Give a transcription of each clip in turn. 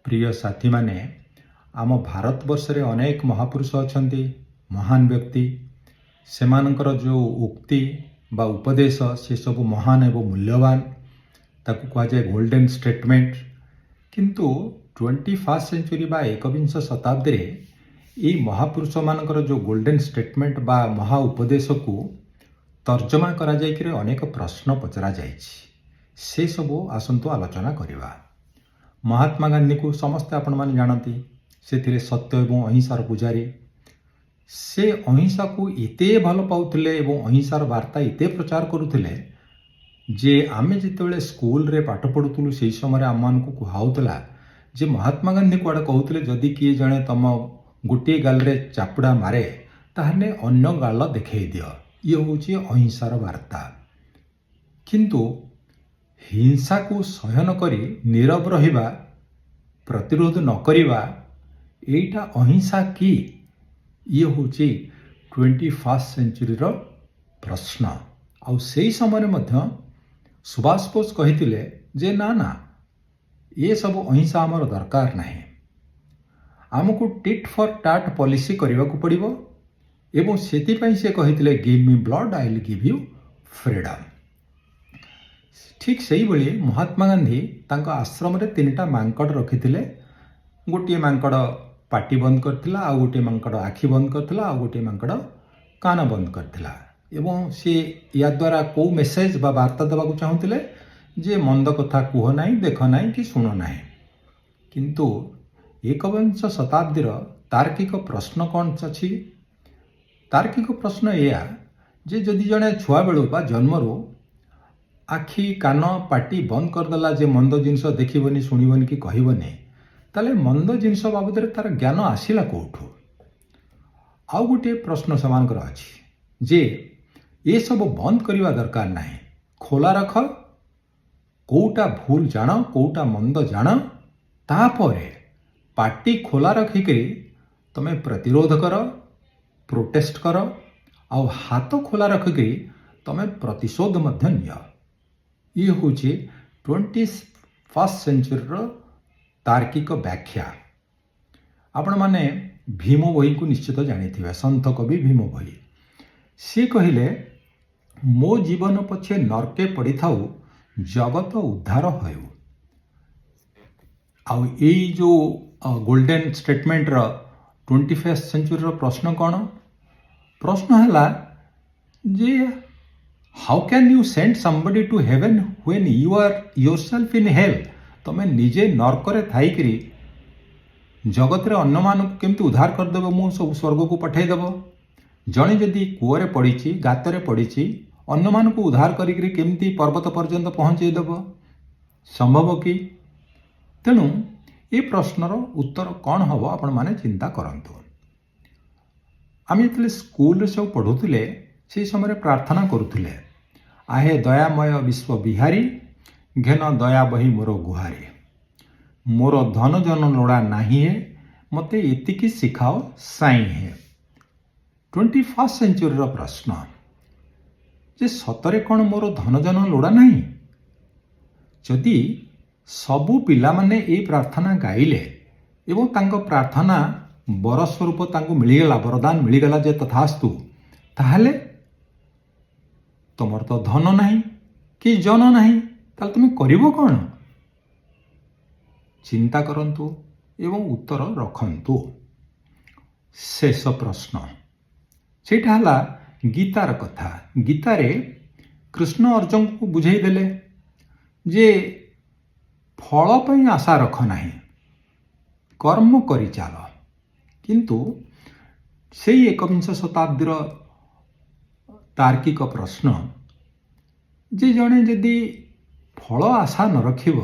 प्रिय साथी माने आम भारत वर्ष रे अनेक महापुरुष अछंती महान व्यक्ति सेमानकर जो उक्ति बा उपदेश से सब महान एवं मूल्यवान ताकू कह जाए गोल्डन स्टेटमेंट किंतु 21st सेंचुरी बा एकविंश शताब्दी रे ये महापुरुष मानकर जो गोल्डन स्टेटमेंट बा महा उपदेश को तर्जमा करा जाय कि अनेक प्रश्न पचरा जायछि से सब आसंतु आलोचना करिवा। महात्मा गांधी को समस्ते आपण माने जानती से सत्य एवं अहिंसार पुजारी से अहिंसा को एते भल पाउथिले एवं अहिंसार वार्ता एते प्रचार करुथिले जे आमे जितेबेले स्कूल रे पाठ पढ़ुथुलु से समय आम मान को कुहाउतला जे महात्मा गांधी कुआडे कहउथिले जदि किए जणे तम गोटे गाल रे चापुड़ा मारे ताहले अन्य गाल देखै दियो ये होची अहिंसार वार्ता। किंतु हिंसा को सहन करी नीरव रहिबा प्रतिरोध न करिबा एटा अहिंसा की ये होची 21st सेंचुरी रो प्रश्न। आउ सेही समय मध्य सुभाष बोस कहिथिले जे ना ना ये सब अहिंसा आमर दरकार नहीं आमको टिट फॉर टाट पॉलिसी करने को पड़िबो एवं सेतिपई से कहिथिले give me blood I will give you freedom. ठीक सही भली महात्मा गांधी तांको आश्रम रे तीनटा मांकड़ रखिथिले गोटे मांकड़ पाटी बंद करथिला आ गोटे मांकड़ आखि बंद करथिला आ गोटे मांकड़ कान बंद करथिला एवं से या द्वारा को मेसेज बा वार्ता देवा को चाहूतिले जे मंद कथा कुह नाही देख नाही कि सुन नाही। किंतु एकविंश शताब्दीर तार्किक प्रश्न कौन अछि तार्किक प्रश्न या जे जदि जने छुआ बेलू बा जन्मरू आखि कान पाटी बंद करदेला जे मंद जिनस देखिबनी शुणिबनी कि कहबनी ताले मंद जिनस बाबद तार ज्ञान आसिला कोठू। आउ गोटे प्रश्न सेमानकर अछि जे ये सब बंद करवा दरकार नाही खोला रख कोटा भूल जान कोटा मंद जान तापरे पार्टी खोला रखिकरी तमे प्रतिरोध कर प्रोटेस्ट कर आउ हाथ खोला रखिकरी तमे प्रतिशोध मध्य निय। ये होची 21st सेंचुरी रो तार्किक व्याख्या। आपण माने भीम बही को निश्चित जानिथिबे संत कवि भीम बही सी कहिले मो जीवन पछे नरके पड़ी थाऊ जगत उद्धार हो। आउ यही जो गोल्डन स्टेटमेंट रो 21st सेंचुरी रो प्रश्न कौन प्रश्न है जे how can you send somebody to heaven when you are yourself in hell तमें निजे नरकरे थाइकरी जगत रे अन्य मान केमती उद्धार करदेव मु सब स्वर्ग को पठेदेव जड़े जदि कूअरे पड़ी गातरे पड़ी अन्य मान को उद्धार करी केमती पर्वत पर्यंत पहुँचेदेव संभव कि तेणु ये प्रश्नर उत्तर कौन हम आपण माने चिंता करंतु। आम जो स्कूल सब पढ़ुले से समय प्रार्थना करुले आहे दयामय विश्व बिहारी घेन दया बही मोर गुहारी मोर धन जन लोड़ा नाही है मते एतिकी शिखाओ साई है। 21st सेंचुरी रो प्रश्न जे सतरे कौन मोर धन जन लोड़ा नहीं जदि सबू पिला माने ए प्रार्थना गाइले एवं तांको प्रार्थना वर स्वरूप तांको मिलीगला वरदान मिलीगला जे तथास्तु ताहले तुमर तो धन नहीं कि जन नहीं ताले तुम करिवो कौन चिंता करंतु एवं उत्तर रखंतु। शेष प्रश्न सेटा हला गीतार कथा गीतारे कृष्ण अर्जुन को बुझाई देले जे फल पई आशा रख नाही कर्म करी चाल। किंतु से एकविंश शताब्दीर तार्किक प्रश्न जे जड़े जदि फल आशा न रखिब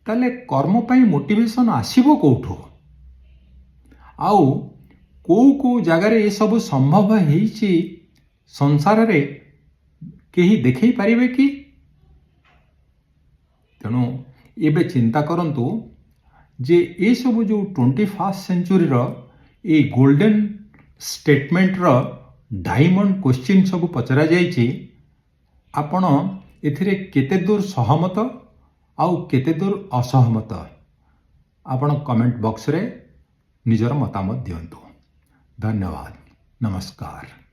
ताले कर्म पई मोटिवेशन आसीबो कोठो आउ को जगार ये सब संभव है संसार रे केही देखै पारिबे कि तेणु एबे चिंता करंतु जे ये सब जो 21st सेंचुरी रो ए गोल्डन स्टेटमेंट रो डायमंड क्वेश्चन सब पचरा जाइछि आपण एथिरे केते दूर सहमत आउ केते दूर असहमत ଆପଣ କମେଣ୍ଟ ବକ୍ସରେ ନିଜର ମତାମତ ଦିଅନ୍ତୁ। ଧନ୍ୟବାଦ। ନମସ୍କାର।